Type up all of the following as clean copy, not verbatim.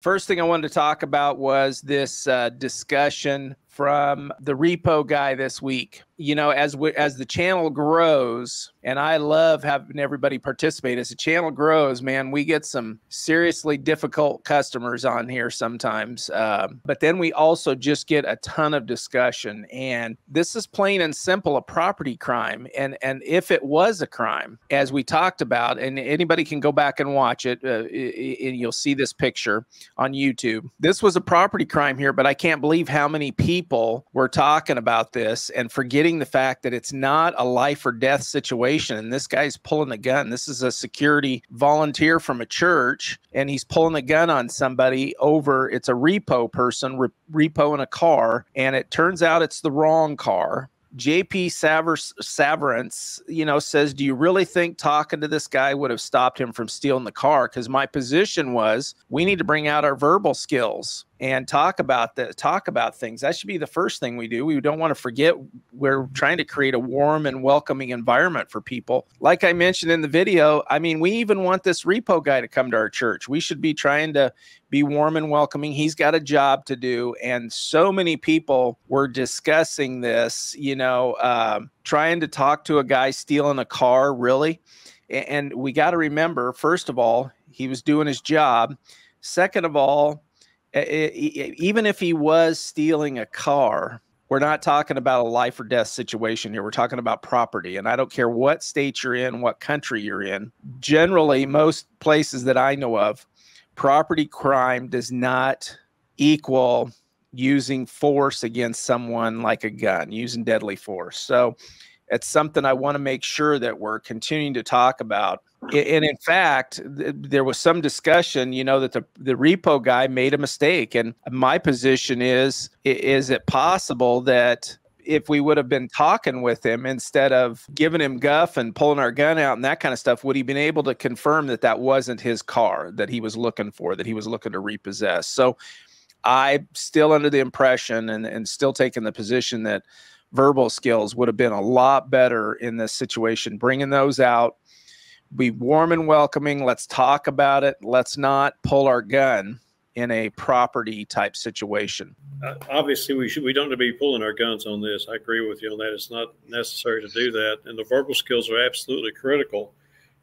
First thing I wanted to talk about was this discussion from the repo guy this week. You know, as the channel grows, and I love having everybody participate. As the channel grows, man, we get some seriously difficult customers on here sometimes. But then we also just get a ton of discussion. And this is plain and simple a property crime. And if it was a crime, as we talked about, and anybody can go back and watch it, you'll see this picture on YouTube. This was a property crime here, but I can't believe how many people were talking about this and forgetting the fact that it's not a life or death situation. And this guy's pulling the gun. This is a security volunteer from a church, and he's pulling the gun on somebody over. It's a repo person repoing a car, and it turns out it's the wrong car. JP Severance, you know, says, do you really think talking to this guy would have stopped him from stealing the car? Because my position was we need to bring out our verbal skills and talk about things. That should be the first thing we do. We don't want to forget we're trying to create a warm and welcoming environment for people. Like I mentioned in the video, I mean, we even want this repo guy to come to our church. We should be trying to be warm and welcoming. He's got a job to do. And so many people were discussing this, you know, trying to talk to a guy stealing a car, really. And we got to remember, first of all, he was doing his job. Second of all, even if he was stealing a car, we're not talking about a life or death situation here. We're talking about property. And I don't care what state you're in, what country you're in. Generally, most places that I know of, property crime does not equal using force against someone like a gun, using deadly force. So it's something I want to make sure that we're continuing to talk about. And in fact, there was some discussion, you know, that the repo guy made a mistake. And my position is it possible that if we would have been talking with him instead of giving him guff and pulling our gun out and that kind of stuff, would he been able to confirm that that wasn't his car that he was looking for, that he was looking to repossess? So I'm still under the impression and still taking the position that verbal skills would have been a lot better in this situation. Bringing those out, be warm and welcoming. Let's talk about it. Let's not pull our gun in a property type situation. Obviously, we don't need to be pulling our guns on this. I agree with you on that. It's not necessary to do that. And the verbal skills are absolutely critical.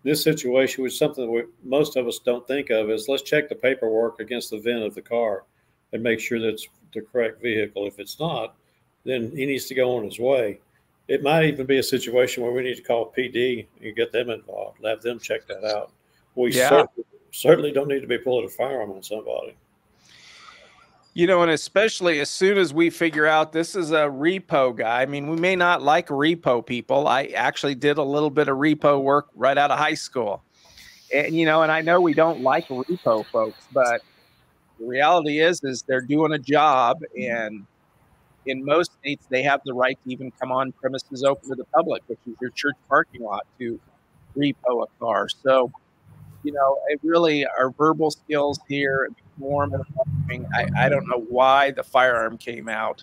In this situation, which is something that most of us don't think of, is let's check the paperwork against the VIN of the car and make sure that it's the correct vehicle. If it's not, then he needs to go on his way. It might even be a situation where we need to call PD and get them involved, have them check that out. We certainly don't need to be pulling a firearm on somebody. You know, and especially as soon as we figure out this is a repo guy. I mean, we may not like repo people. I actually did a little bit of repo work right out of high school. And, you know, and I know we don't like repo folks, but the reality is they're doing a job, and in most states, they have the right to even come on premises open to the public, which is your church parking lot, to repo a car. So, you know, it really, our verbal skills here, warm and welcoming. I don't know why the firearm came out,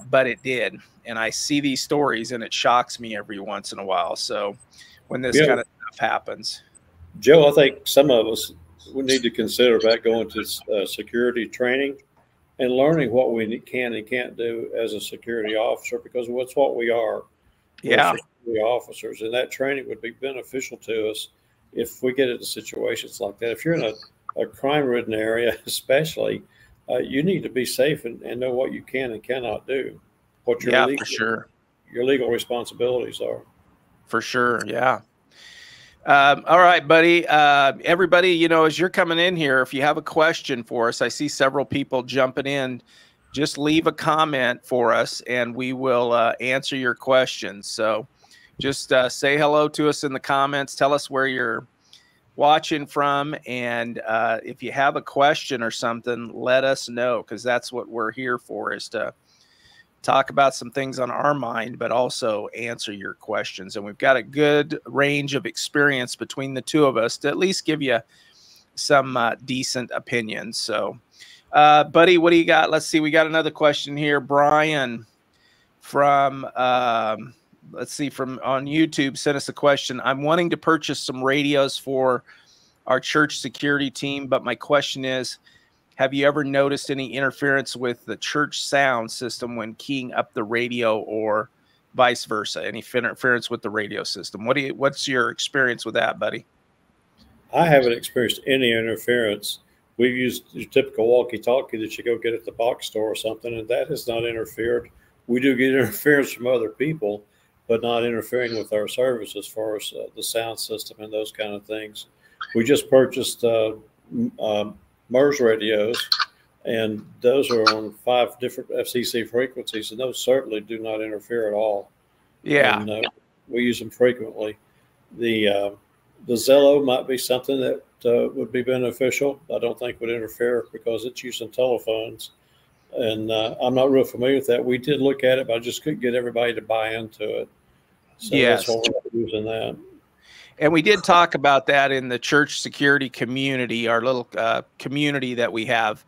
but it did. And I see these stories, and it shocks me every once in a while. So when this kind of stuff happens. Joe, I think some of us would need to consider about going to security training and learning what we can and can't do as a security officer, because it's what we are. Yeah. Security officers, and that training would be beneficial to us if we get into situations like that. If you're in a crime-ridden area, especially, you need to be safe and know what you can and cannot do. What your your legal responsibilities are. For sure, yeah. All right, buddy. Everybody, you know, as you're coming in here, if you have a question for us, I see several people jumping in. Just leave a comment for us, and we will answer your questions. So just say hello to us in the comments. Tell us where you're watching from. And if you have a question or something, let us know, because that's what we're here for, is to talk about some things on our mind, but also answer your questions. And we've got a good range of experience between the two of us to at least give you some decent opinions. So, buddy, what do you got? Let's see. We got another question here. Brian from, let's see, from on YouTube sent us a question. I'm wanting to purchase some radios for our church security team, but my question is, Have you ever noticed any interference with the church sound system when keying up the radio, or vice versa? Any interference with the radio system? What's your experience with that, buddy? I haven't experienced any interference. We've used your typical walkie-talkie that you go get at the box store or something, and that has not interfered. We do get interference from other people, but not interfering with our service as far as the sound system and those kind of things. We just purchased MERS radios, and those are on 5 different FCC frequencies, and those certainly do not interfere at all. Yeah. And we use them frequently. The Zello might be something that would be beneficial. I don't think would interfere because it's using telephones. And I'm not real familiar with that. We did look at it, but I just couldn't get everybody to buy into it. So yes. That's why we're using that. And we did talk about that in the church security community, our little community that we have.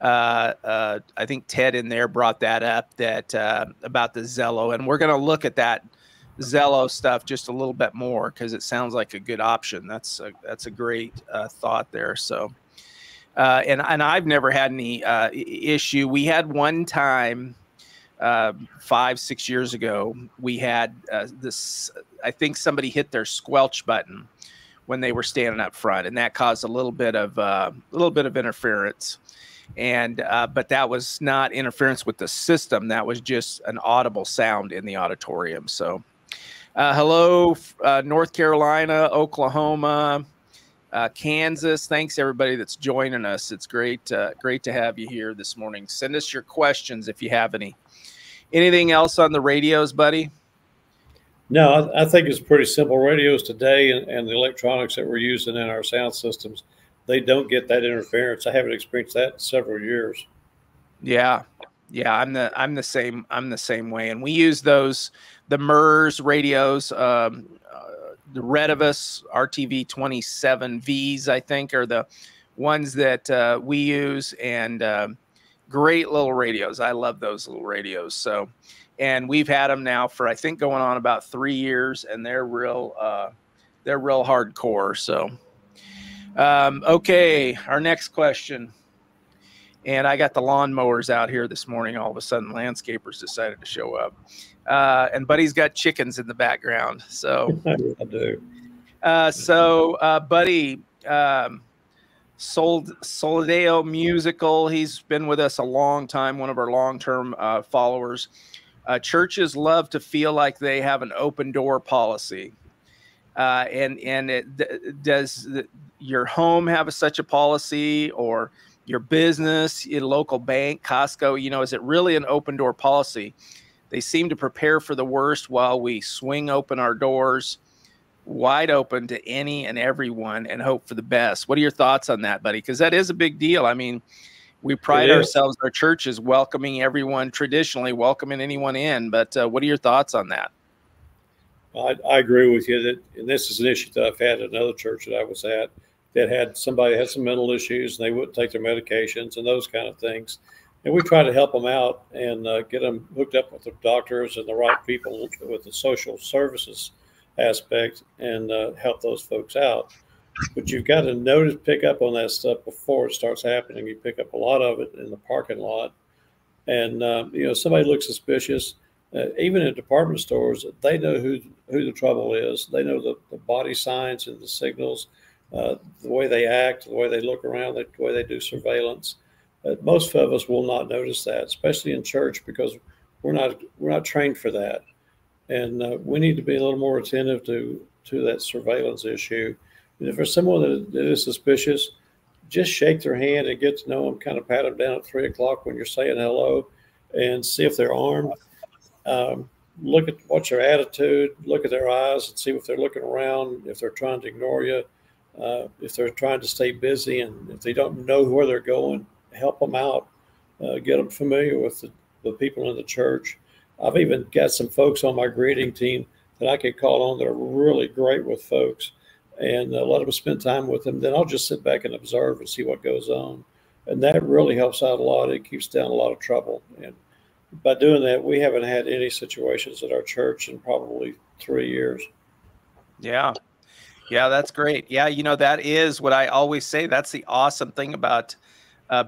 I think Ted in there brought that up, that about the Zello. And we're going to look at that Zello stuff just a little bit more because it sounds like a good option. That's a great thought there. So, and I've never had any issue. We had one time 5-6 years ago, we had this, I think somebody hit their squelch button when they were standing up front, and that caused a little bit of interference. And but that was not interference with the system. That was just an audible sound in the auditorium. So hello, North Carolina, Oklahoma, Kansas. Thanks everybody that's joining us. It's great to have you here this morning. Send us your questions if you have any. Anything else on the radios, buddy? No, I think it's pretty simple. Radios today and the electronics that we're using in our sound systems, they don't get that interference. I haven't experienced that in several years. Yeah. I'm the same way. And we use the MERS radios, the Retevis RTV 27Vs, I think, are the ones that we use, and great little radios. I love those little radios. So, and we've had them now for, I think, going on about 3 years, and they're real hardcore. So, okay, our next question. And I got the lawnmowers out here this morning. All of a sudden, landscapers decided to show up. And Buddy's got chickens in the background. So, I do. Buddy, Soldeo Musical. He's been with us a long time, one of our long-term followers. Churches love to feel like they have an open door policy. Does your home have such a policy, or your business, your local bank, Costco? Is it really an open door policy? They seem to prepare for the worst while we swing open our doors wide open to any and everyone and hope for the best. What are your thoughts on that, buddy? Because that is a big deal. I mean, we pride ourselves, our churches, welcoming everyone, traditionally welcoming anyone in. But what are your thoughts on that? I agree with you that, and this is an issue that I've had at another church that I was at, that had somebody had some mental issues and they wouldn't take their medications and those kind of things. And we try to help them out and get them hooked up with the doctors and the right people with the social services aspect, and help those folks out. But you've got to pick up on that stuff before it starts happening. You pick up a lot of it in the parking lot, and somebody looks suspicious. Even in department stores, they know who the trouble is. They know the body signs and the signals, the way they act, the way they look around, the way they do surveillance. Most of us will not notice that, especially in church, because we're not trained for that. And we need to be a little more attentive to that surveillance issue. And if there's someone that is suspicious, just shake their hand and get to know them, kind of pat them down at 3 o'clock when you're saying hello, and see if they're armed. Look at what's their attitude, look at their eyes and see if they're looking around, if they're trying to ignore you, if they're trying to stay busy, and if they don't know where they're going, help them out, get them familiar with the people in the church. I've even got some folks on my greeting team that I could call on that are really great with folks, and let them spend time with them. Then I'll just sit back and observe and see what goes on. And that really helps out a lot. It keeps down a lot of trouble. And by doing that, we haven't had any situations at our church in probably 3 years. Yeah. Yeah, that's great. Yeah, that is what I always say. That's the awesome thing about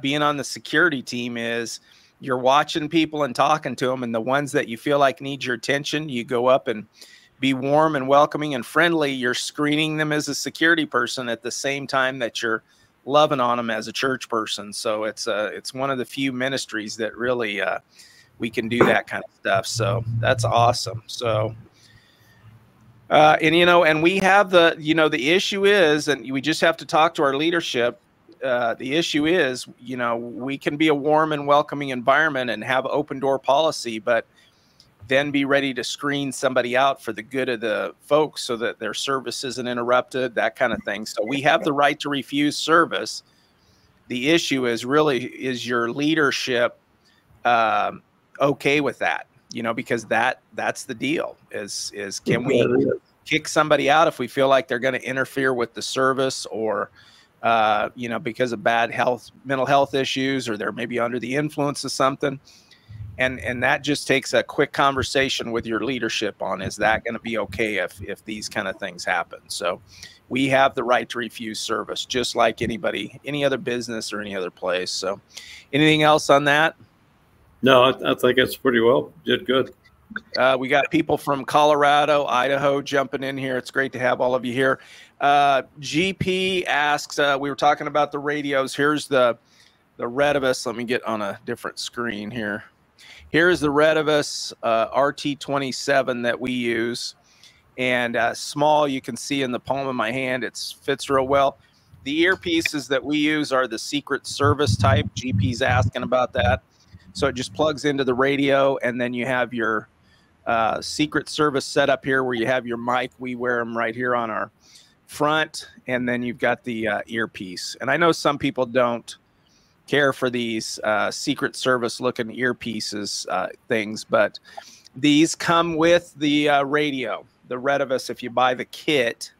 being on the security team is you're watching people and talking to them, and the ones that you feel like need your attention, you go up and be warm and welcoming and friendly. You're screening them as a security person at the same time that you're loving on them as a church person. So it's one of the few ministries that really we can do that kind of stuff. So that's awesome. So and and we have the issue is, and we just have to talk to our leadership. The issue is, we can be a warm and welcoming environment and have open door policy, but then be ready to screen somebody out for the good of the folks so that their service isn't interrupted, that kind of thing. So we have the right to refuse service. The issue is is your leadership okay with that? Because that's the deal is can we kick somebody out if we feel like they're going to interfere with the service, or because of mental health issues, or they're maybe under the influence of something. And that just takes a quick conversation with your leadership on, is that going to be okay if these kind of things happen? So we have the right to refuse service, just like any other business or any other place. So anything else on that? No, I think it's pretty well. Did good. We got people from Colorado, Idaho jumping in here. It's great to have all of you here. GP asks, we were talking about the radios. Here's the Retevis. Let me get on a different screen here. Here's the Retevis RT27 that we use. And small, you can see in the palm of my hand, it fits real well. The earpieces that we use are the Secret Service type. GP's asking about that. So it just plugs into the radio, and then you have your Secret Service setup here where you have your mic. We wear them right here on our front, and then you've got the earpiece. And I know some people don't care for these Secret Service looking earpieces things, but these come with the radio, the Retevis. If you buy the kit,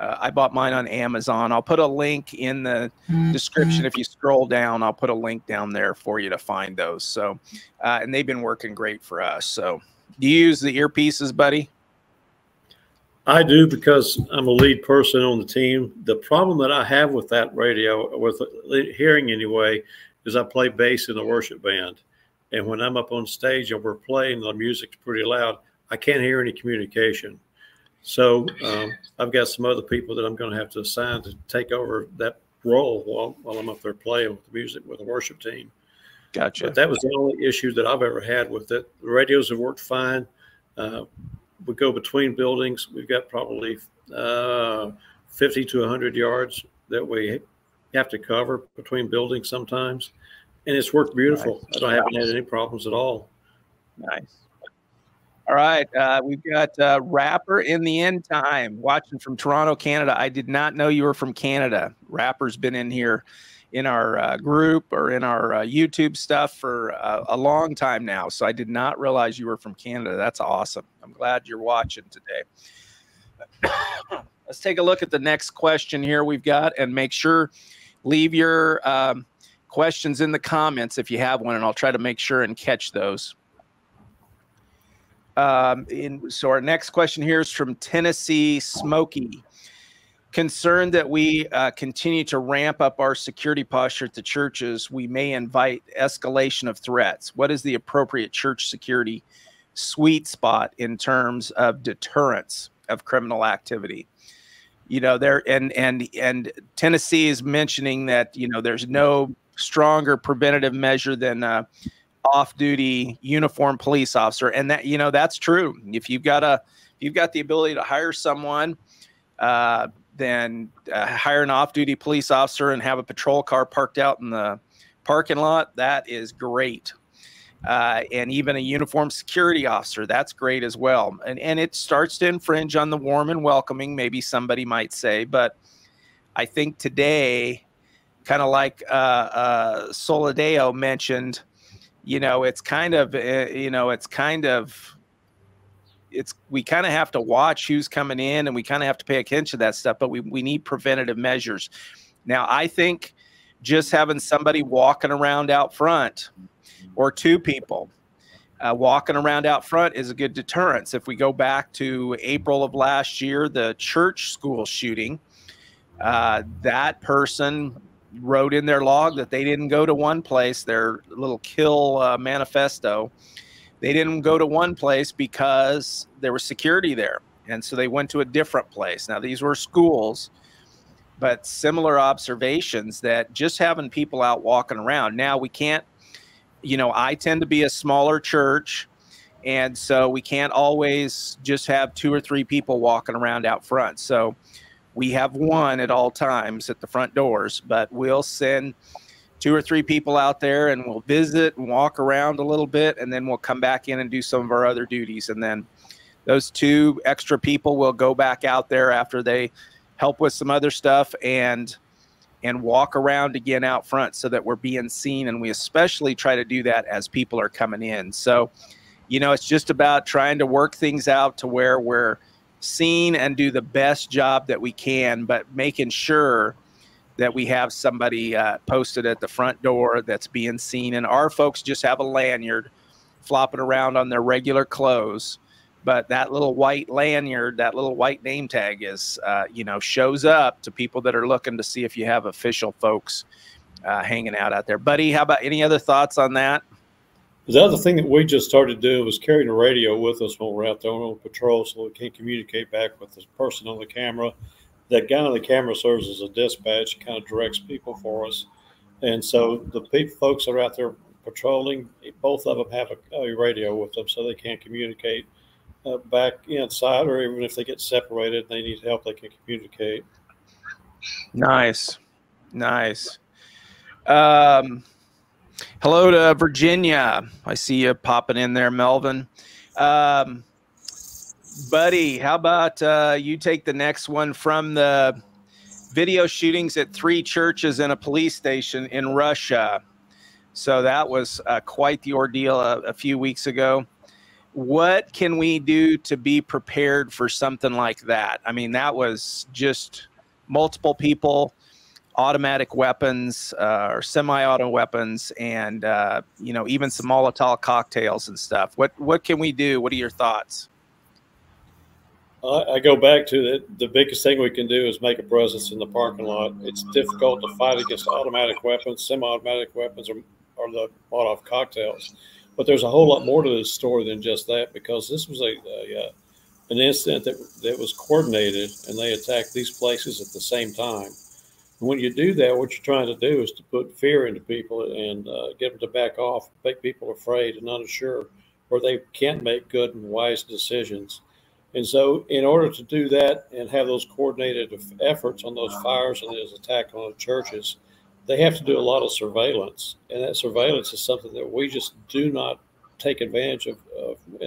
I bought mine on Amazon. I'll put a link in the description. If you scroll down, I'll put a link down there for you to find those. So, and they've been working great for us. So do you use the earpieces, buddy? I do, because I'm a lead person on the team. The problem that I have with that radio, with hearing anyway, is I play bass in the worship band. And when I'm up on stage and we're playing, the music's pretty loud, I can't hear any communication. So I've got some other people that I'm going to have to assign to take over that role while I'm up there playing with the music with the worship team. Gotcha. But that was the only issue that I've ever had with it. The radios have worked fine. We go between buildings. We've got probably 50 to 100 yards that we have to cover between buildings sometimes. And it's worked beautiful. Nice. I haven't had any problems at all. Nice. All right. We've got Rapper in the End Time watching from Toronto, Canada. I did not know you were from Canada. Rapper's been in here in our group or in our YouTube stuff for a long time now. So I did not realize you were from Canada. That's awesome. I'm glad you're watching today. Let's take a look at the next question here we've got, and make sure leave your questions in the comments if you have one, and I'll try to make sure and catch those. So our next question here is from Tennessee Smokey. Concerned that we continue to ramp up our security posture at the churches, we may invite escalation of threats. What is the appropriate church security sweet spot in terms of deterrence of criminal activity? And Tennessee is mentioning that, there's no stronger preventative measure than off-duty uniformed police officer, and that that's true. If you've got the ability to hire someone, then hire an off-duty police officer and have a patrol car parked out in the parking lot. That is great. And even a uniformed security officer, that's great as well. And it starts to infringe on the warm and welcoming, maybe somebody might say, but I think today, kind of like Soledeo mentioned, it's kind of, we kind of have to watch who's coming in, and we kind of have to pay attention to that stuff, but we need preventative measures. Now, I think just having somebody walking around out front, or two people walking around out front, is a good deterrence. If we go back to April of last year, the church school shooting, that person wrote in their log that they didn't go to one place, their little kill manifesto. They didn't go to one place because there was security there. And so they went to a different place. Now, these were schools, but similar observations that just having people out walking around. Now, we can't, I tend to be a smaller church, and so we can't always just have 2 or 3 people walking around out front. So we have one at all times at the front doors, but we'll send 2 or 3 people out there, and we'll visit and walk around a little bit, and then we'll come back in and do some of our other duties. And then those 2 extra people will go back out there after they help with some other stuff and walk around again out front so that we're being seen. And we especially try to do that as people are coming in. So, it's just about trying to work things out to where we're seen and do the best job that we can, but making sure that we have somebody posted at the front door that's being seen. And our folks just have a lanyard flopping around on their regular clothes. But that little white lanyard, that little white name tag is, shows up to people that are looking to see if you have official folks hanging out there. Buddy, how about any other thoughts on that? The other thing that we just started doing was carrying a radio with us when we're out there on patrol so we can communicate back with the person on the camera. That guy on the camera serves as a dispatch, kind of directs people for us. And so the folks that are out there patrolling, both of them have a radio with them so they can communicate back inside, or even if they get separated, they need help, they can communicate. Nice. Hello to Virginia. I see you popping in there, Melvin. Buddy, how about you take the next one from the video shootings at 3 churches and a police station in Russia. So that was quite the ordeal a few weeks ago. What can we do to be prepared for something like that? I mean, that was just multiple people, automatic weapons or semi-auto weapons, and even some Molotov cocktails and stuff. What can we do? What are your thoughts? I go back to the biggest thing we can do is make a presence in the parking lot. It's difficult to fight against automatic weapons, semi-automatic weapons, or the Molotov cocktails. But there's a whole lot more to this story than just that, because this was an incident that was coordinated, and they attacked these places at the same time. And when you do that, what you're trying to do is to put fear into people and get them to back off, make people afraid and unsure, where they can't make good and wise decisions. And so in order to do that and have those coordinated efforts on those fires and those attacks on the churches, they have to do a lot of surveillance. And that surveillance is something that we just do not take advantage of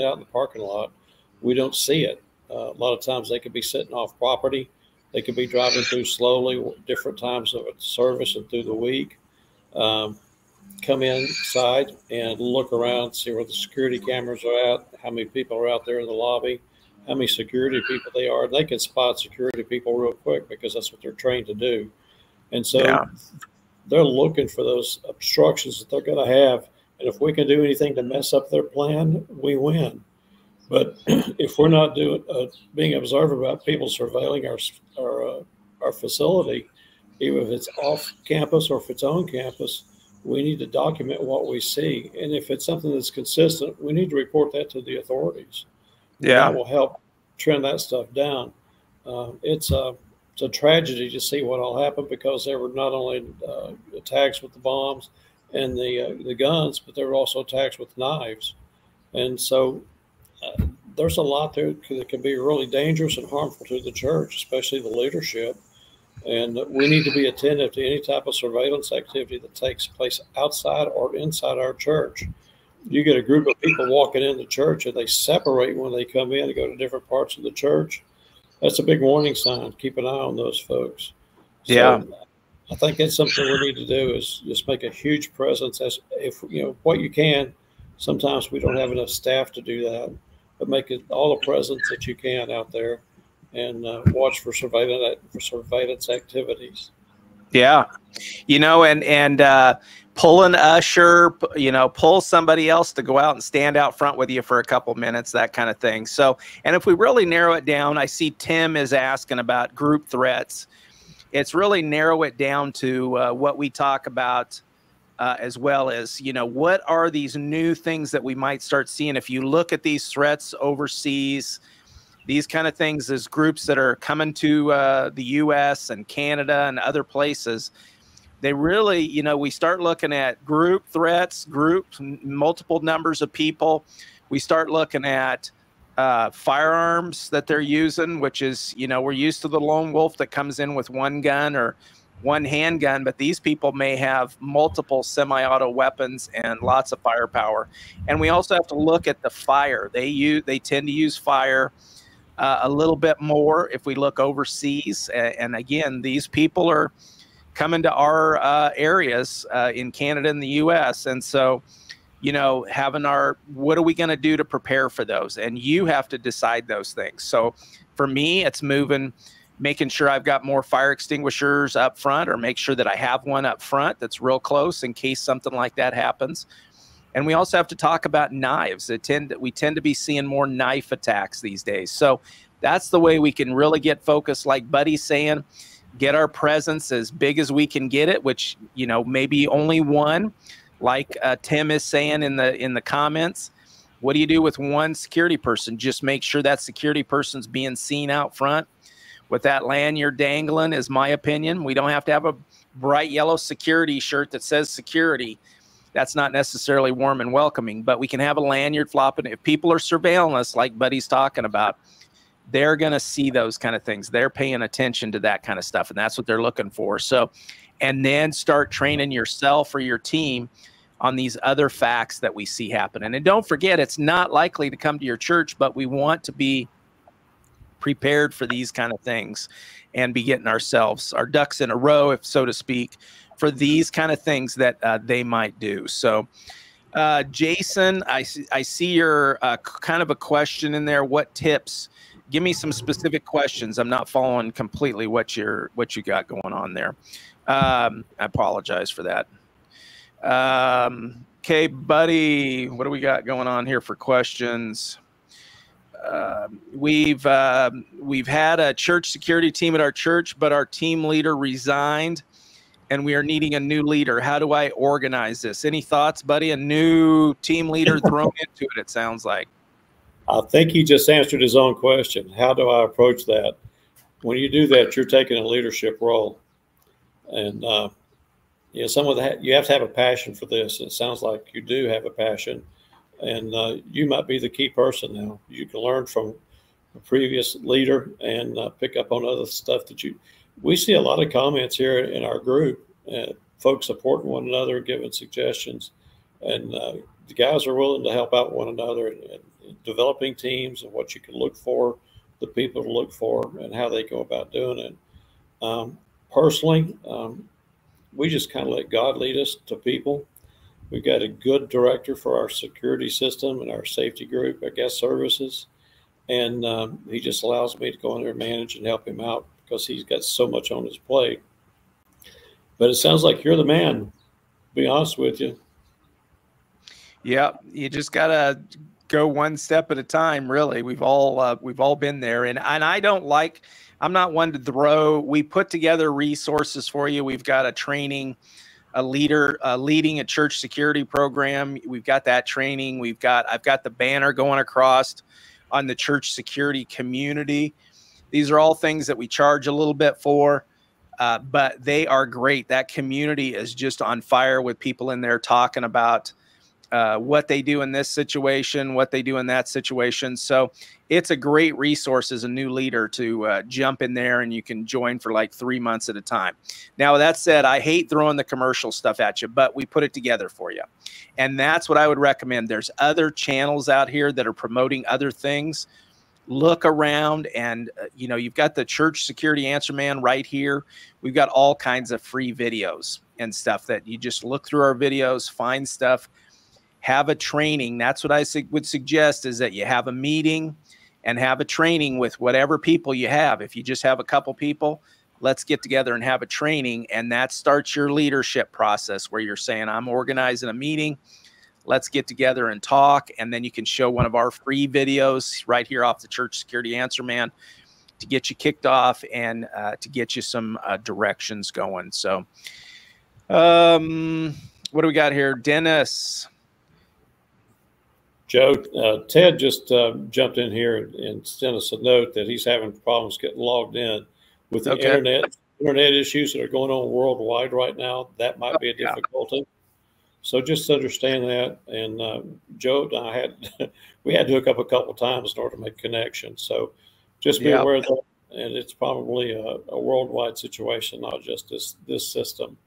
out in the parking lot. We don't see it. A lot of times they could be sitting off property. They could be driving through slowly, different times of service and through the week. Come inside and look around, see where the security cameras are at, how many people are out there in the lobby, how many security people they are. They can spot security people real quick because that's what they're trained to do. And so they're looking for those obstructions that they're going to have. And if we can do anything to mess up their plan, we win. But if we're not being observant about people surveilling our facility, even if it's off campus or if it's on campus, we need to document what we see. And if it's something that's consistent, we need to report that to the authorities. Yeah, that will help trend that stuff down. It's a tragedy to see what all happened, because there were not only attacks with the bombs and the guns, but there were also attacks with knives. And so there's a lot there that can be really dangerous and harmful to the church, especially the leadership. And we need to be attentive to any type of surveillance activity that takes place outside or inside our church. You get a group of people walking in the church and they separate when they come in and go to different parts of the church. That's a big warning sign. Keep an eye on those folks. So yeah. I think that's something we need to do, is just make a huge presence. As if, what you can. Sometimes we don't have enough staff to do that, but make it all the presence that you can out there, and watch for surveillance activities. Yeah. And pull an usher, pull somebody else to go out and stand out front with you for a couple minutes, that kind of thing. So, and if we really narrow it down, I see Tim is asking about group threats. it's really narrow it down to what we talk about, as well as, what are these new things that we might start seeing if you look at these threats overseas, these kind of things as groups that are coming to the U.S. and Canada and other places. They really, we start looking at group threats, multiple numbers of people. We start looking at firearms that they're using, which is, we're used to the lone wolf that comes in with one gun or one handgun, but these people may have multiple semi-auto weapons and lots of firepower. And we also have to look at the fire. They tend to use fire a little bit more if we look overseas. And again, these people are coming to our areas in Canada and the U.S. And so, having what are we going to do to prepare for those? And you have to decide those things. So for me, it's making sure I've got more fire extinguishers up front, or make sure that I have one up front that's real close in case something like that happens. And we also have to talk about knives. We tend to be seeing more knife attacks these days. So that's the way we can really get focused, like Buddy's saying, get our presence as big as we can get it, which, maybe only one, like Tim is saying in the comments. What do you do with one security person? Just make sure that security person's being seen out front with that lanyard dangling, is my opinion. We don't have to have a bright yellow security shirt that says security. That's not necessarily warm and welcoming, but we can have a lanyard flopping. If people are surveilling us, like Buddy's talking about, they're going to see those kind of things. They're paying attention to that kind of stuff, and that's what they're looking for. So, and then start training yourself or your team on these other facts that we see happening. And don't forget, it's not likely to come to your church, but we want to be prepared for these kind of things and be getting our ducks in a row, if so to speak, for these kind of things that they might do. So, Jason, I see your kind of a question in there. What tips? Give me some specific questions. I'm not following completely what you got going on there. I apologize for that. Okay, Buddy, what do we got going on here for questions? We've had a church security team at our church, but our team leader resigned, and we are needing a new leader. How do I organize this? Any thoughts, Buddy? A new team leader thrown into it, it sounds like. I think he just answered his own question. How do I approach that? When you do that, you're taking a leadership role. And, some of that, you have to have a passion for this. It sounds like you do have a passion. And you might be the key person now. You can learn from a previous leader and pick up on other stuff we see a lot of comments here in our group, folks supporting one another, giving suggestions. And the guys are willing to help out one another and developing teams and what you can look for, the people to look for, and how they go about doing it. Personally, we just kind of let God lead us to people. We've got a good director for our security system and our safety group, our guest services. And he just allows me to go in there and manage and help him out because he's got so much on his plate. But it sounds like you're the man, to be honest with you. Yeah, you just got to go one step at a time, really. We've all been there. And I'm not one to throw. We put together resources for you. We've got a training, a leader leading a church security program. We've got that training. I've got the banner going across on the church security community. These are all things that we charge a little bit for, but they are great. That community is just on fire with people in there talking about what they do in this situation, what they do in that situation. So it's a great resource as a new leader to jump in there, and you can join for like 3 months at a time. Now, that said, I hate throwing the commercial stuff at you, but we put it together for you. And that's what I would recommend. There's other channels out here that are promoting other things. Look around, and you've got the Church Security Answer Man right here. We've got all kinds of free videos and stuff that you just look through our videos, find stuff, have a training. That's what I would suggest, is that you have a meeting and have a training with whatever people you have. If you just have a couple people, let's get together and have a training. And that starts your leadership process where you're saying, I'm organizing a meeting. Let's get together and talk. And then you can show one of our free videos right here off the Church Security Answer Man to get you kicked off and to get you some directions going. So what do we got here? Dennis. Joe, Ted just jumped in here and sent us a note that he's having problems getting logged in with the internet issues that are going on worldwide right now. That might be a difficulty. So just understand that. And Joe and I we had to hook up a couple of times in order to make connections. So just be aware of that. And it's probably a worldwide situation, not just this system.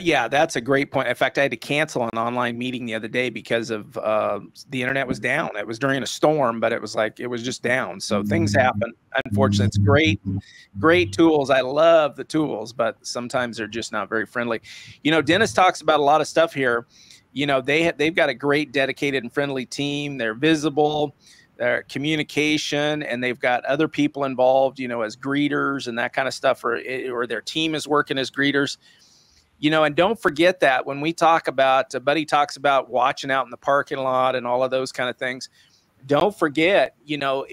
Yeah, that's a great point. In fact, I had to cancel an online meeting the other day because of the internet was down. It was during a storm, but it was just down. So things happen. Unfortunately, it's great tools. I love the tools, but sometimes they're just not very friendly. You know, Dennis talks about a lot of stuff here. You know, they've got a great, dedicated, and friendly team. They're visible. Their communication, and they've got other people involved, you know, as greeters and that kind of stuff, or their team is working as greeters. You know, and don't forget that when we talk about, Buddy talks about watching out in the parking lot and all of those kind of things. Don't forget, you know,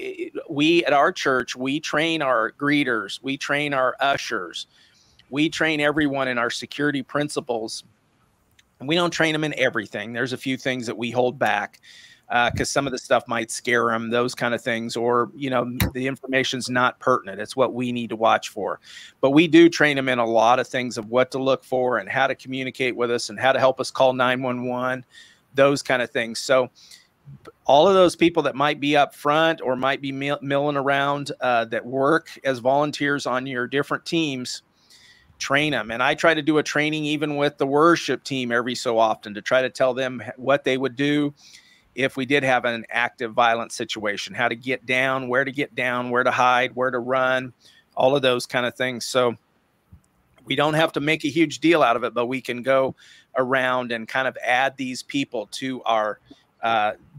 we at our church, we train our greeters, we train our ushers, we train everyone in our security principles. And we don't train them in everything. There's a few things that we hold back because some of the stuff might scare them, those kind of things, or, you know, the information's not pertinent. It's what we need to watch for. But we do train them in a lot of things of what to look for and how to communicate with us and how to help us call 911, those kind of things. So all of those people that might be up front or might be milling around that work as volunteers on your different teams, train them. And I try to do a training even with the worship team every so often to try to tell them what they would do if we did have an active violent situation, how to get down, where to hide, where to run, all of those kind of things. So we don't have to make a huge deal out of it, but we can go around and kind of add these people to our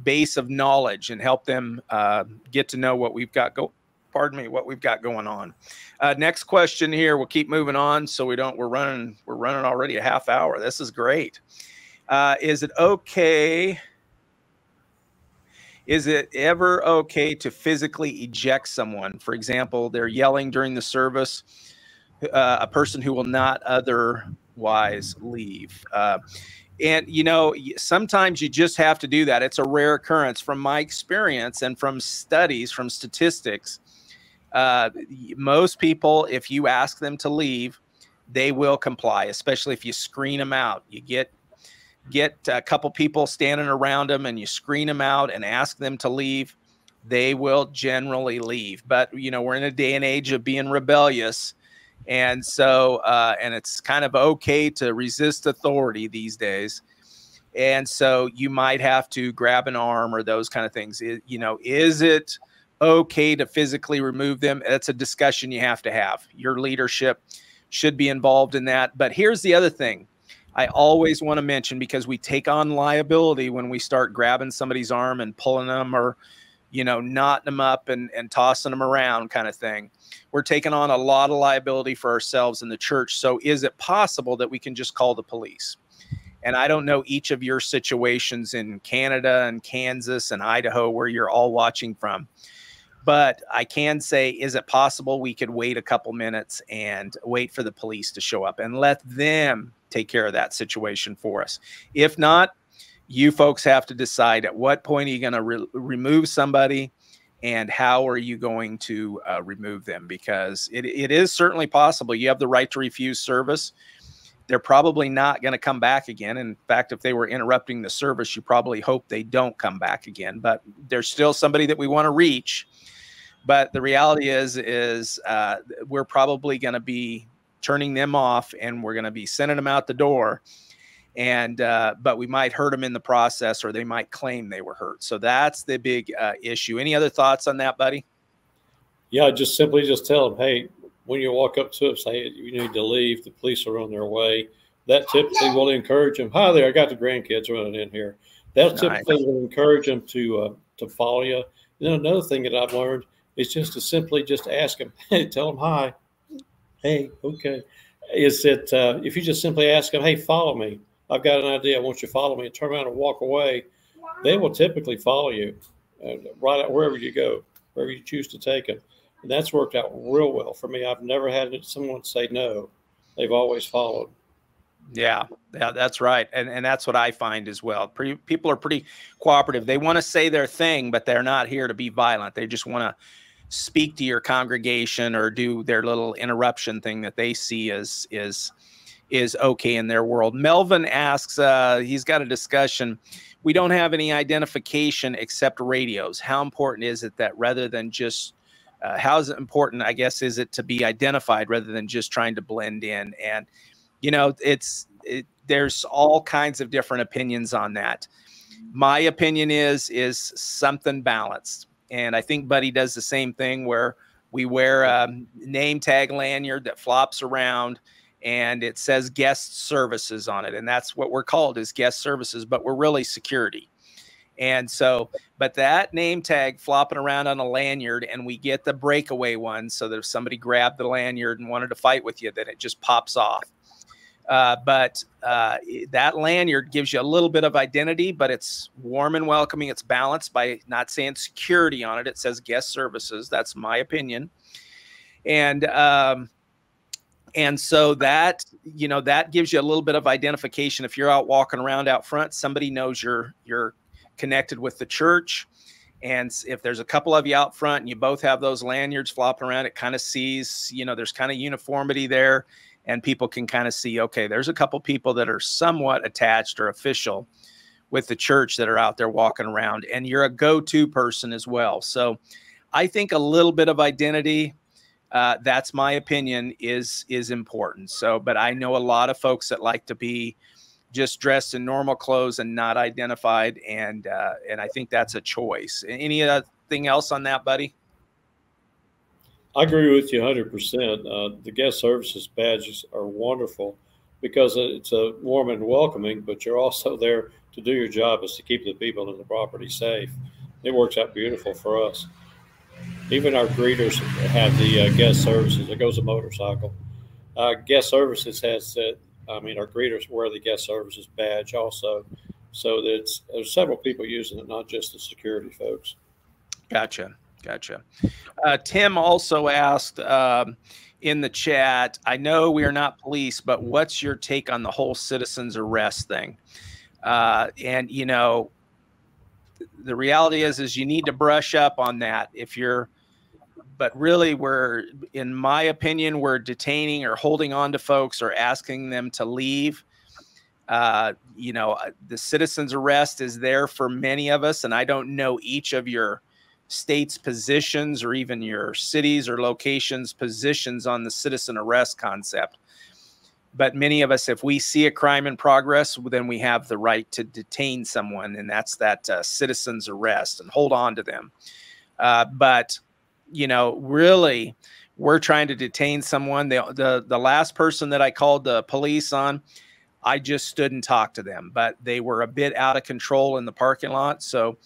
base of knowledge and help them get to know what we've got what we've got going on. Next question here. We'll keep moving on. So we're running already a half hour. This is great. Is it ever okay to physically eject someone? For example, they're yelling during the service, a person who will not otherwise leave. And, you know, sometimes you just have to do that. It's a rare occurrence. From my experience and from studies, from statistics, most people, if you ask them to leave, they will comply, especially if you screen them out. You get a couple people standing around them and you screen them out and ask them to leave, they will generally leave. But, you know, we're in a day and age of being rebellious. And so, and it's kind of okay to resist authority these days. And so you might have to grab an arm or those kind of things. You know, is it okay to physically remove them? That's a discussion you have to have. Your leadership should be involved in that. But here's the other thing I always want to mention, because we take on liability when we start grabbing somebody's arm and pulling them, or, you know, knotting them up and tossing them around kind of thing. We're taking on a lot of liability for ourselves in the church. So is it possible that we can just call the police? And I don't know each of your situations in Canada and Kansas and Idaho where you're all watching from, but I can say, is it possible we could wait a couple minutes and wait for the police to show up and let them take care of that situation for us? If not, you folks have to decide at what point are you going to remove somebody and how are you going to remove them? Because it is certainly possible. You have the right to refuse service. They're probably not going to come back again. In fact, if they were interrupting the service, you probably hope they don't come back again. But there's still somebody that we want to reach. But the reality is we're probably going to be turning them off and we're going to be sending them out the door. And but we might hurt them in the process, or they might claim they were hurt. So that's the big issue. Any other thoughts on that, buddy? Yeah, just simply tell them, hey, when you walk up to them, say you need to leave. The police are on their way. That typically will encourage them. Hi there, I got the grandkids running in here. That typically will encourage them to follow you. Then another thing that I've learned is just to simply ask them, hey, tell them hi. Hey, okay. Is that if you just simply ask them, hey, follow me. I've got an idea. I want you to follow me, and turn around and walk away. They will typically follow you right wherever you go, wherever you choose to take them. And that's worked out real well for me. I've never had someone say no. They've always followed. Yeah, that's right. And that's what I find as well. People are pretty cooperative. They want to say their thing, but they're not here to be violent. They just want to speak to your congregation or do their little interruption thing that they see as is okay in their world. Melvin asks, he's got a discussion. We don't have any identification except radios. How important is it that rather than just how is it important, I guess, is it to be identified rather than just trying to blend in? And you know, there's all kinds of different opinions on that. My opinion is something balanced. And I think Buddy does the same thing where we wear a name tag lanyard that flops around and it says guest services on it. And that's what we're called, is guest services, but we're really security. And so, but that name tag flopping around on a lanyard, and we get the breakaway one so that if somebody grabbed the lanyard and wanted to fight with you, then it just pops off. But that lanyard gives you a little bit of identity, but it's warm and welcoming. It's balanced by not saying security on it. It says guest services. That's my opinion. And so that, you know, that gives you a little bit of identification. If you're out walking around out front, somebody knows you're connected with the church. And if there's a couple of you out front and you both have those lanyards flopping around, it kind of sees, you know, there's kind of uniformity there. And people can kind of see, okay, there's a couple people that are somewhat attached or official with the church that are out there walking around, and you're a go-to person as well. So I think a little bit of identity, that's my opinion, is important. So, but I know a lot of folks that like to be just dressed in normal clothes and not identified. And I think that's a choice. Anything else on that, Buddy? I agree with you 100%. The guest services badges are wonderful because it's a warm and welcoming, but you're also there to do your job, is to keep the people in the property safe. It works out beautiful for us. Even our greeters have the guest services. It goes a motorcycle. Guest services has that. I mean, our greeters wear the guest services badge also. So there's several people using it, not just the security folks. Gotcha. Tim also asked in the chat, I know we are not police, but what's your take on the whole citizens arrest thing? And, you know, the reality is you need to brush up on that but really in my opinion, we're detaining or holding on to folks or asking them to leave. You know, the citizens arrest is there for many of us, and I don't know each of your state's positions or even your cities or locations positions on the citizen arrest concept. But many of us, if we see a crime in progress, then we have the right to detain someone, and that's that citizen's arrest, and hold on to them. But, you know, really, we're trying to detain someone. The last person that I called the police on, I just stood and talked to them, but they were a bit out of control in the parking lot. So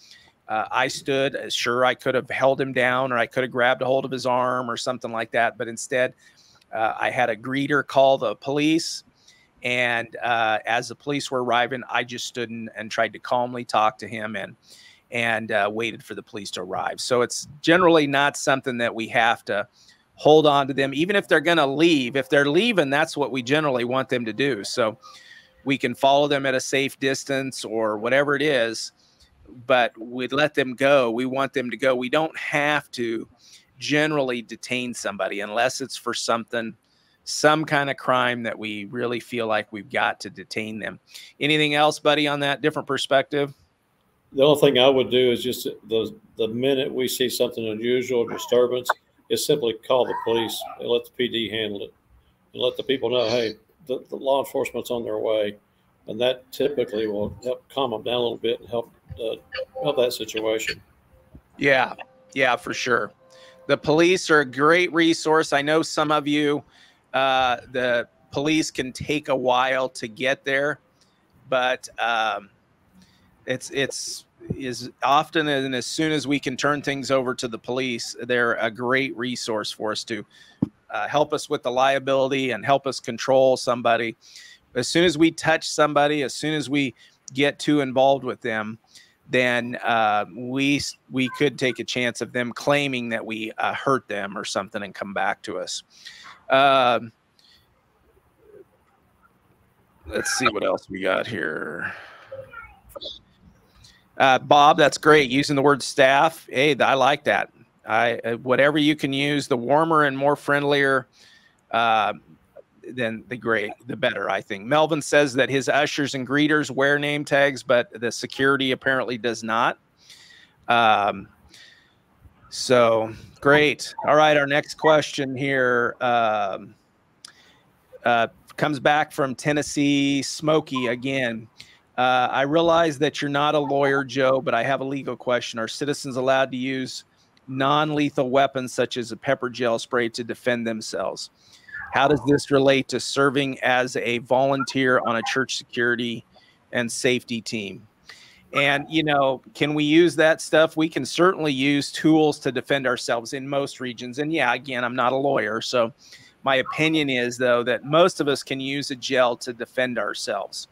I stood. Sure, I could have held him down, or I could have grabbed a hold of his arm or something like that. But instead, I had a greeter call the police. And as the police were arriving, I just stood and tried to calmly talk to him and waited for the police to arrive. So it's generally not something that we have to hold on to them, even if they're going to leave. If they're leaving, that's what we generally want them to do. So we can follow them at a safe distance or whatever it is, but we'd let them go. We want them to go. We don't have to generally detain somebody unless it's for some kind of crime that we really feel like we've got to detain them. Anything else, Buddy, on that different perspective? The only thing I would do is just the minute we see something unusual or disturbance, is simply call the police and let the PD handle it, and let the people know, hey, the law enforcement's on their way. And that typically will help calm them down a little bit and help that situation. Yeah, for sure. The police are a great resource. I know some of you, the police can take a while to get there, but it's often, and as soon as we can turn things over to the police, they're a great resource for us to help us with the liability and help us control somebody. As soon as we touch somebody, as soon as we get too involved with them, then we could take a chance of them claiming that we hurt them or something and come back to us. Let's see what else we got here. Bob, that's great. Using the word staff. Hey, I like that. Whatever you can use, the warmer and more friendlier, then the better, I think. Melvin says that his ushers and greeters wear name tags, but the security apparently does not. So great. All right. Our next question here comes back from Tennessee Smokey again. I realize that you're not a lawyer, Joe, but I have a legal question. Are citizens allowed to use non-lethal weapons such as a pepper gel spray to defend themselves? How does this relate to serving as a volunteer on a church security and safety team? And, you know, can we use that stuff? We can certainly use tools to defend ourselves in most regions. And yeah, again, I'm not a lawyer. So my opinion is, though, that most of us can use a gel to defend ourselves.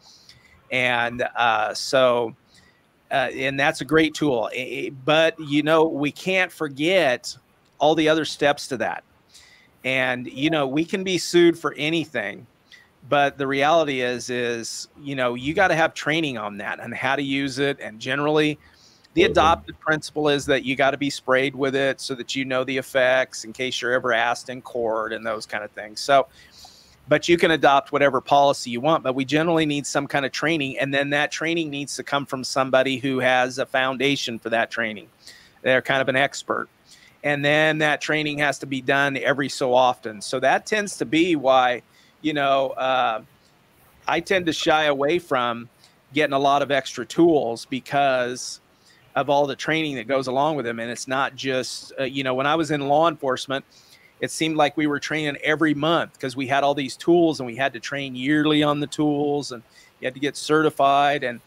And and that's a great tool. But, you know, we can't forget all the other steps to that. And, you know, we can be sued for anything. But the reality is, you know, you got to have training on that and how to use it. And generally, the adopted principle is that you got to be sprayed with it so that you know the effects in case you're ever asked in court and those kind of things. So, but you can adopt whatever policy you want, but we generally need some kind of training. And then that training needs to come from somebody who has a foundation for that training. They're kind of an expert. And then that training has to be done every so often. So that tends to be why, you know, I tend to shy away from getting a lot of extra tools because of all the training that goes along with them. And it's not just, you know, when I was in law enforcement, it seemed like we were training every month because we had all these tools and we had to train yearly on the tools and you had to get certified and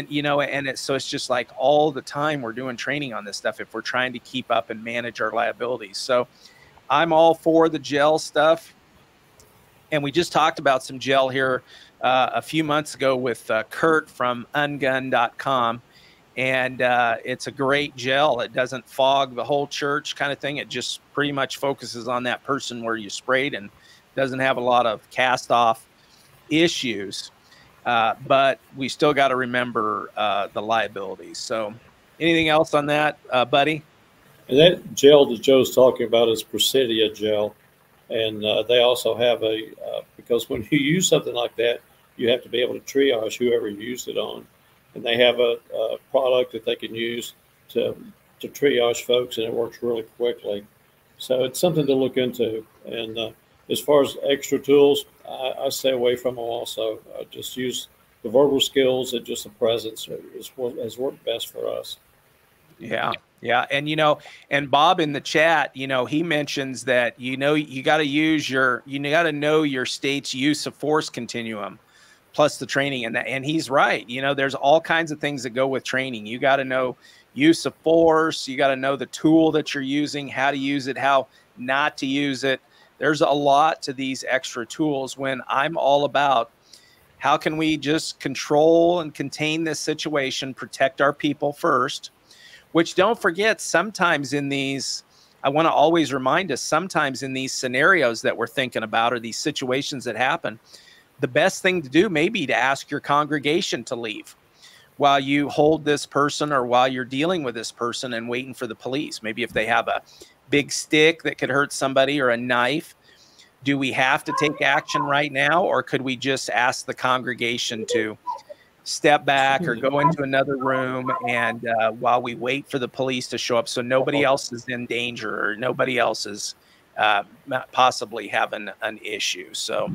you know, and so it's just like all the time we're doing training on this stuff if we're trying to keep up and manage our liabilities. So I'm all for the gel stuff. And we just talked about some gel here a few months ago with Kurt from ungun.com. And it's a great gel. It doesn't fog the whole church kind of thing. It just pretty much focuses on that person where you sprayed and doesn't have a lot of cast off issues. But we still got to remember the liabilities. So anything else on that, buddy? And that gel that Joe's talking about is Presidia gel. And they also have because when you use something like that, you have to be able to triage whoever you used it on. And they have a product that they can use to triage folks, and it works really quickly. So it's something to look into. And as far as extra tools, I stay away from them also. Just use the verbal skills and just the presence is what has worked best for us. Yeah. Yeah. And, you know, and Bob in the chat, you know, he mentions that, you know, you got to know your state's use of force continuum plus the training. And he's right. You know, there's all kinds of things that go with training. You got to know use of force. You got to know the tool that you're using, how to use it, how not to use it. There's a lot to these extra tools when I'm all about how can we just control and contain this situation, protect our people first. Which don't forget, sometimes in these, I want to always remind us, sometimes in these scenarios that we're thinking about or these situations that happen, the best thing to do may be to ask your congregation to leave while you hold this person or while you're dealing with this person and waiting for the police. Maybe if they have a big stick that could hurt somebody or a knife, do we have to take action right now? Or could we just ask the congregation to step back or go into another room and while we wait for the police to show up so nobody else is in danger or nobody else is possibly having an issue. So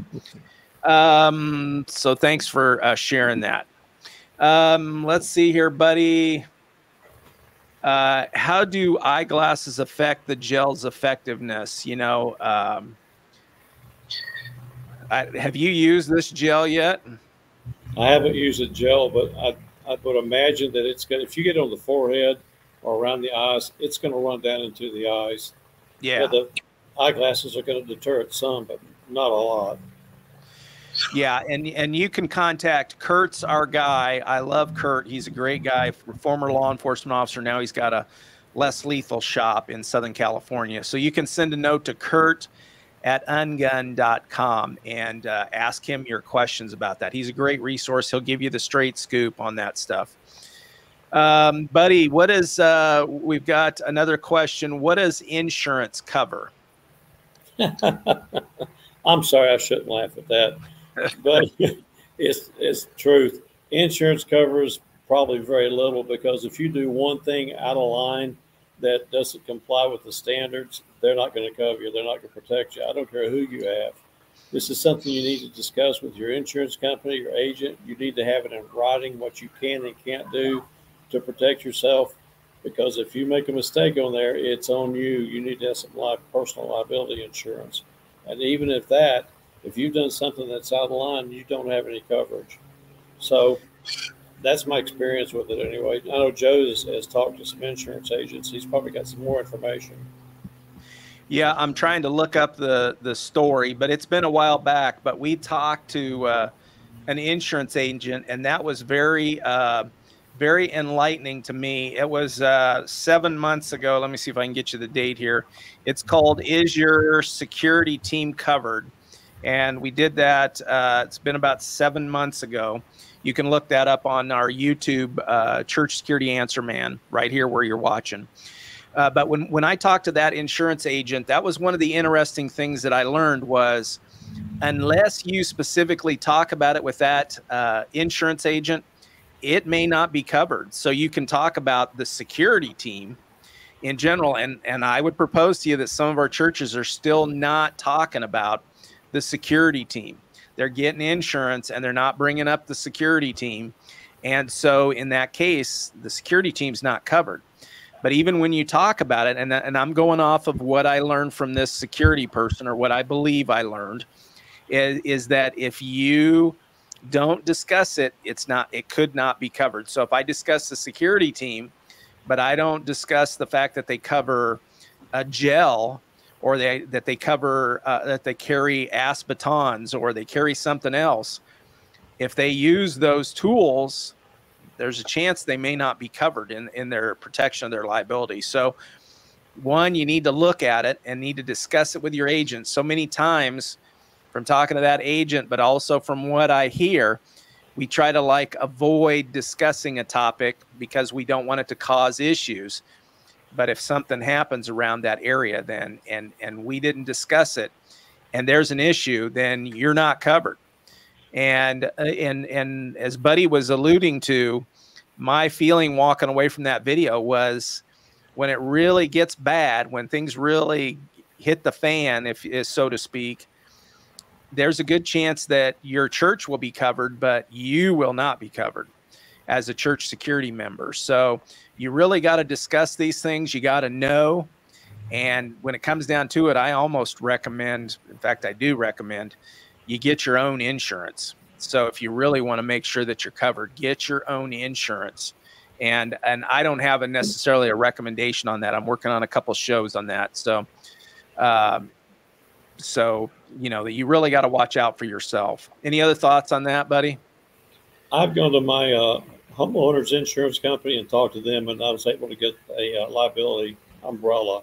so thanks for sharing that. Let's see here, buddy. How do eyeglasses affect the gel's effectiveness? You know, have you used this gel yet? I haven't used a gel, but I would imagine that it's going to, if you get it on the forehead or around the eyes, it's going to run down into the eyes. Yeah. The eyeglasses are going to deter it some, but not a lot. Yeah, and you can contact Kurt's our guy. I love Kurt. He's a great guy, former law enforcement officer. Now he's got a less lethal shop in Southern California. So you can send a note to Kurt at ungun.com and ask him your questions about that. He's a great resource. He'll give you the straight scoop on that stuff. Buddy, what is we've got another question. What does insurance cover? I'm sorry, I shouldn't laugh at that, but it's truth. Insurance covers probably very little, because if you do one thing out of line that doesn't comply with the standards, they're not going to cover you. They're not going to protect you. I don't care who you have. This is something you need to discuss with your insurance company, your agent. You need to have it in writing, what you can and can't do to protect yourself, because if you make a mistake on there, it's on you. You need to have some personal liability insurance. And even if you've done something that's out of line, you don't have any coverage. So that's my experience with it anyway. I know Joe has talked to some insurance agents. He's probably got some more information. Yeah, I'm trying to look up the story, but it's been a while back. But we talked to an insurance agent, and that was very enlightening to me. It was 7 months ago. Let me see if I can get you the date here. It's called "Is Your Security Team Covered?" And we did that. It's been about 7 months ago. You can look that up on our YouTube, Church Security Answer Man, right here where you're watching. But when I talked to that insurance agent, that was one of the interesting things that I learned was, unless you specifically talk about it with that insurance agent, it may not be covered. So you can talk about the security team in general. And I would propose to you that some of our churches are still not talking about the security team. They're getting insurance and they're not bringing up the security team. And so in that case, the security team's not covered. But even when you talk about it, and I'm going off of what I learned from this security person, or what I believe I learned, is that if you don't discuss it, it could not be covered. So if I discuss the security team, but I don't discuss the fact that they cover a gel, or that they carry asbatons, or they carry something else, if they use those tools, there's a chance they may not be covered in their protection of their liability. So one, you need to look at it and need to discuss it with your agent. So many times from talking to that agent, but also from what I hear, we try to avoid discussing a topic because we don't want it to cause issues. But if something happens around that area, then and we didn't discuss it, and there's an issue, then you're not covered. And as Buddy was alluding to, my feeling walking away from that video was, when it really gets bad, when things really hit the fan, so to speak, there's a good chance that your church will be covered, but you will not be covered as a church security member. So you really got to discuss these things. You got to know. And when it comes down to it, I almost recommend, in fact, I do recommend, you get your own insurance. So if you really want to make sure that you're covered, get your own insurance. And I don't have necessarily a recommendation on that. I'm working on a couple shows on that. So, that you really got to watch out for yourself. Any other thoughts on that, buddy? I've gone to my homeowner's insurance company and talked to them, and I was able to get a liability umbrella.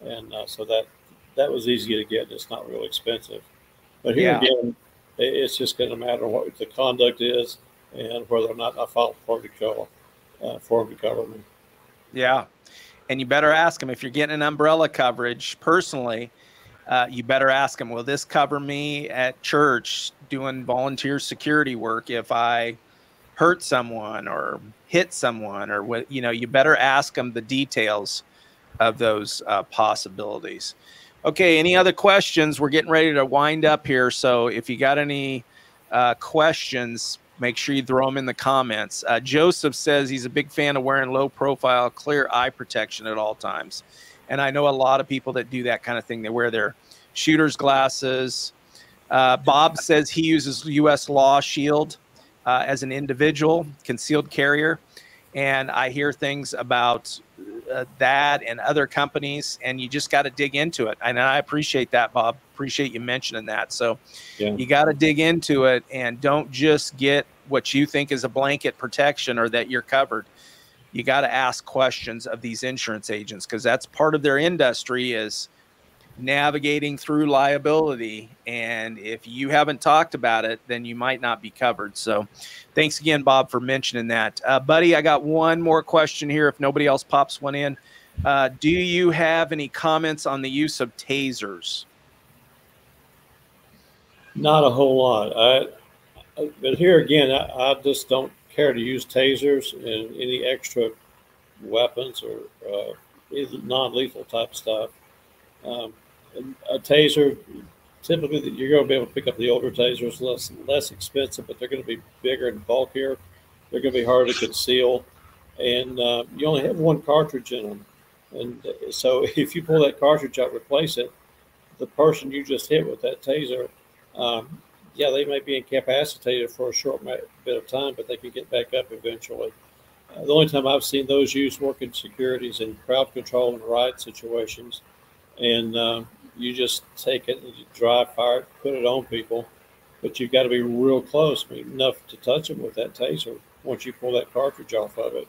And so that was easy to get. It's not real expensive. But here again, it's just going to matter what the conduct is and whether or not I file for them to cover me. Yeah. And you better ask them, if you're getting an umbrella coverage personally, you better ask them, will this cover me at church doing volunteer security work if I hurt someone or hit someone, or what? You better ask them the details of those possibilities. Okay, any other questions? We're getting ready to wind up here. So if you got any questions, make sure you throw them in the comments. Joseph says he's a big fan of wearing low profile, clear eye protection at all times. And I know a lot of people that do that kind of thing. They wear their shooter's glasses. Bob says he uses U.S. Law Shield as an individual concealed carrier. And I hear things about that and other companies, and you just got to dig into it. And I appreciate that, Bob. Appreciate you mentioning that. So Yeah. you got to dig into it, and don't just get what you think is a blanket protection or that you're covered. You got to ask questions of these insurance agents, because that's part of their industry, is navigating through liability. And if you haven't talked about it, then you might not be covered. So thanks again, Bob, for mentioning that. Buddy, I got one more question here if nobody else pops one in. Do you have any comments on the use of tasers? Not a whole lot. But here again, I just don't care to use tasers and any extra weapons or non-lethal type stuff. Um, a taser, typically you're going to be able to pick up the older tasers, less expensive, but they're going to be bigger and bulkier. They're going to be harder to conceal, and you only have one cartridge in them. And so if you pull that cartridge out, replace it, the person you just hit with that taser, yeah, they may be incapacitated for a short bit of time, but they can get back up eventually. The only time I've seen those used working securities in crowd control and riot situations, and you just take it and you dry fire it, put it on people, but you've got to be real close, enough to touch them with that taser once you pull that cartridge off of it.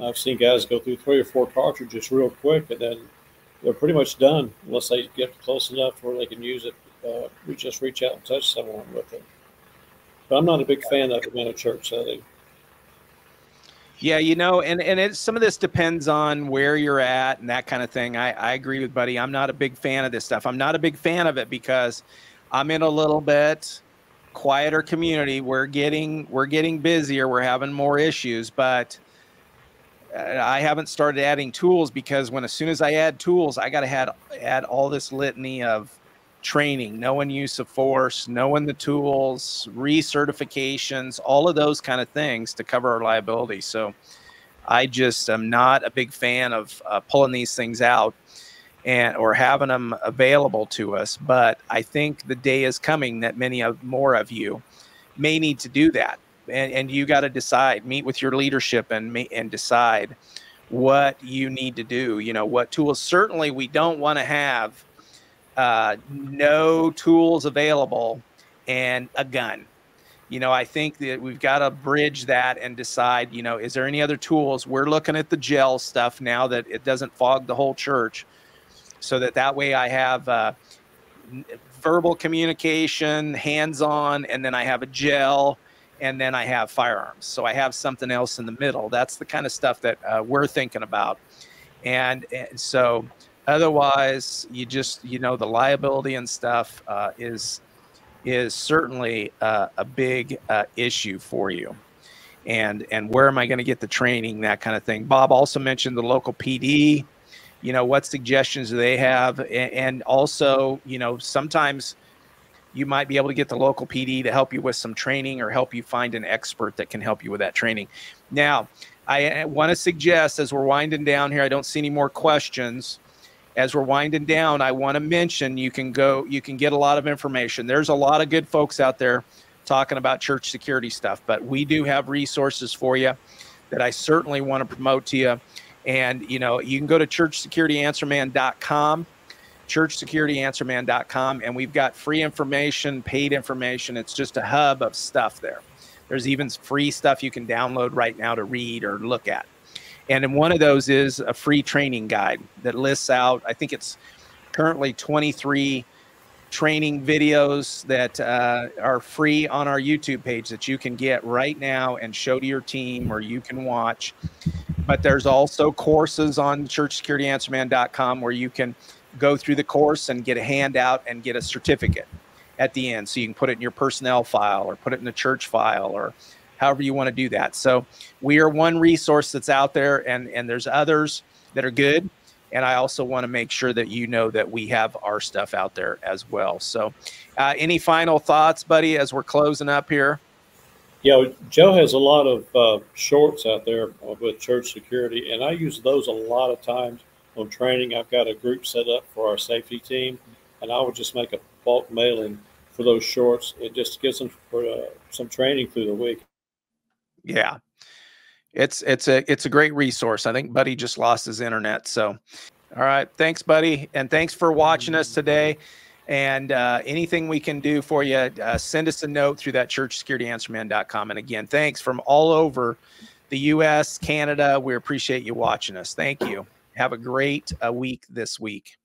I've seen guys go through 3 or 4 cartridges real quick, and then they're pretty much done unless they get close enough where they can use it. We just reach out and touch someone with it. But I'm not a big fan of it in a church setting. Yeah, and some of this depends on where you're at and that kind of thing. I agree with Buddy. I'm not a big fan of this stuff. I'm not a big fan of it because I'm in a little bit quieter community. We're getting busier. We're having more issues, but I haven't started adding tools, because as soon as I add tools, I got to add all this litany of training, knowing use of force, knowing the tools, recertifications, all of those kind of things to cover our liability. So I just am not a big fan of pulling these things out or having them available to us. But I think the day is coming that more of you may need to do that. And you got to decide, meet with your leadership and decide what you need to do. What tools. Certainly we don't want to have no tools available and a gun. I think that we've got to bridge that and decide, is there any other tools? We're looking at the gel stuff now that it doesn't fog the whole church, so that way I have verbal communication, hands-on, and then I have a gel, and then I have firearms. So I have something else in the middle. That's the kind of stuff that we're thinking about. And so otherwise, you just, the liability and stuff is certainly a big issue for you. And where am I going to get the training, that kind of thing. Bob also mentioned the local PD. What suggestions do they have? And also, sometimes you might be able to get the local PD to help you with some training, or help you find an expert that can help you with that training. Now, I want to suggest, as we're winding down here, I don't see any more questions. As we're winding down, I want to mention you can get a lot of information. There's a lot of good folks out there talking about church security stuff, but we do have resources for you that I certainly want to promote to you. And, you can go to churchsecurityanswerman.com, churchsecurityanswerman.com, and we've got free information, paid information. It's just a hub of stuff there. There's even free stuff you can download right now to read or look at. And in one of those is a free training guide that lists out, I think it's currently 23 training videos that are free on our YouTube page that you can get right now and show to your team, or you can watch. But there's also courses on churchsecurityanswerman.com where you can go through the course and get a handout and get a certificate at the end. So you can put it in your personnel file, or put it in the church file, or however you want to do that. So we are one resource that's out there, and there's others that are good. And I also want to make sure that that we have our stuff out there as well. So any final thoughts, buddy, as we're closing up here? Yeah, Joe has a lot of shorts out there with church security, and I use those a lot of times on training. I've got a group set up for our safety team, and I would just make a bulk mailing for those shorts. It just gives them for some training through the week. Yeah. It's a great resource. I think Buddy just lost his internet. So, all right. Thanks, Buddy. And thanks for watching us today. And anything we can do for you, send us a note through that churchsecurityanswerman.com. And again, thanks from all over the U.S., Canada. We appreciate you watching us. Thank you. Have a great week this week.